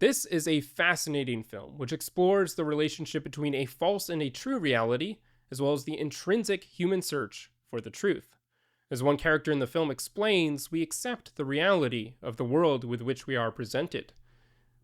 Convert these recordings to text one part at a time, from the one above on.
This is a fascinating film which explores the relationship between a false and a true reality, as well as the intrinsic human search for the truth. As one character in the film explains, we accept the reality of the world with which we are presented.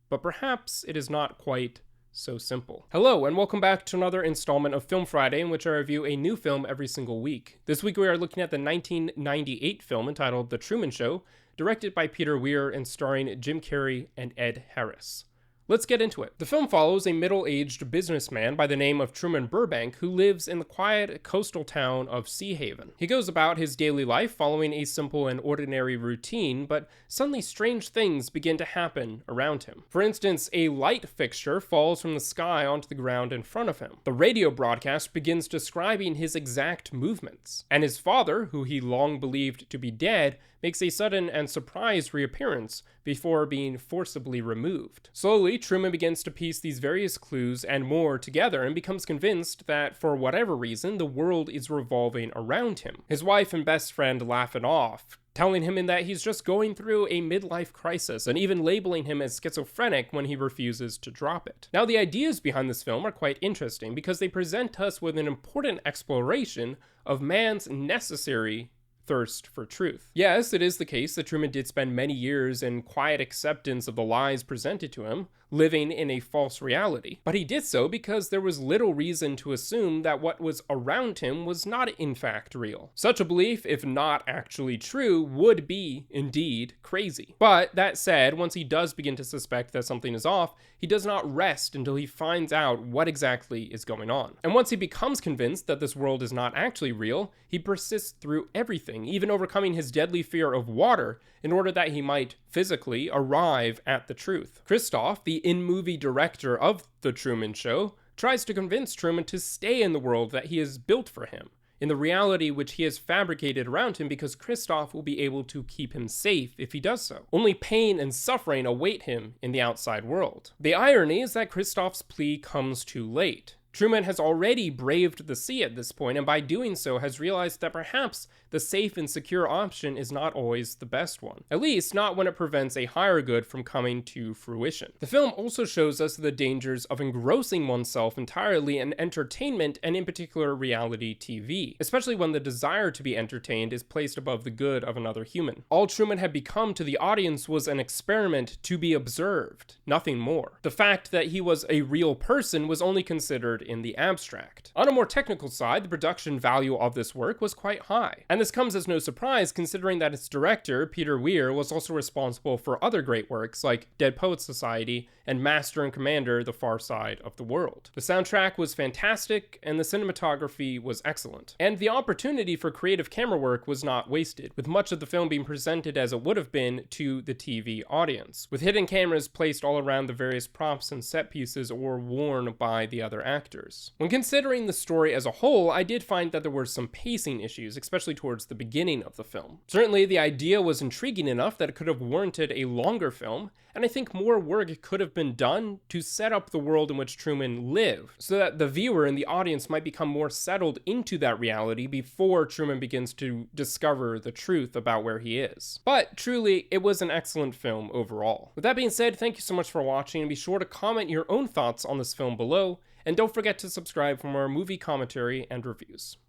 But perhaps it is not quite so simple. Hello, and welcome back to another installment of Film Friday, in which I review a new film every single week. This week we are looking at the 1998 film entitled The Truman Show, directed by Peter Weir and starring Jim Carrey and Ed Harris. Let's get into it. The film follows a middle-aged businessman by the name of Truman Burbank who lives in the quiet coastal town of Sea Haven. He goes about his daily life following a simple and ordinary routine, but suddenly strange things begin to happen around him. For instance, a light fixture falls from the sky onto the ground in front of him. The radio broadcast begins describing his exact movements, and his father, who he long believed to be dead, makes a sudden and surprise reappearance before being forcibly removed. Slowly, Truman begins to piece these various clues and more together and becomes convinced that, for whatever reason, the world is revolving around him. His wife and best friend laugh it off, telling him that he's just going through a midlife crisis and even labeling him as schizophrenic when he refuses to drop it. Now, the ideas behind this film are quite interesting because they present us with an important exploration of man's necessary thirst for truth. Yes, it is the case that Truman did spend many years in quiet acceptance of the lies presented to him, living in a false reality. But he did so because there was little reason to assume that what was around him was not in fact real. Such a belief, if not actually true, would be indeed crazy. But that said, once he does begin to suspect that something is off, he does not rest until he finds out what exactly is going on. And once he becomes convinced that this world is not actually real, he persists through everything, even overcoming his deadly fear of water in order that he might physically arrive at the truth. Christof, the in-movie director of The Truman Show, tries to convince Truman to stay in the world that he has built for him, in the reality which he has fabricated around him, because Christof will be able to keep him safe if he does so. Only pain and suffering await him in the outside world. The irony is that Christof's plea comes too late. Truman has already braved the sea at this point, and by doing so has realized that perhaps the safe and secure option is not always the best one. At least not when it prevents a higher good from coming to fruition. The film also shows us the dangers of engrossing oneself entirely in entertainment, and in particular reality TV, especially when the desire to be entertained is placed above the good of another human. All Truman had become to the audience was an experiment to be observed, nothing more. The fact that he was a real person was only considered in the abstract. On a more technical side, the production value of this work was quite high, and this comes as no surprise considering that its director, Peter Weir, was also responsible for other great works like Dead Poets Society and Master and Commander: The Far Side of the World. The soundtrack was fantastic, and the cinematography was excellent. And the opportunity for creative camera work was not wasted, with much of the film being presented as it would have been to the TV audience, with hidden cameras placed all around the various props and set pieces or worn by the other actors. When considering the story as a whole, I did find that there were some pacing issues, especially towards the beginning of the film. Certainly, the idea was intriguing enough that it could have warranted a longer film, and I think more work could have been done to set up the world in which Truman lived, so that the viewer and the audience might become more settled into that reality before Truman begins to discover the truth about where he is. But truly, it was an excellent film overall. With that being said, thank you so much for watching, and be sure to comment your own thoughts on this film below, and don't forget to subscribe for more movie commentary and reviews.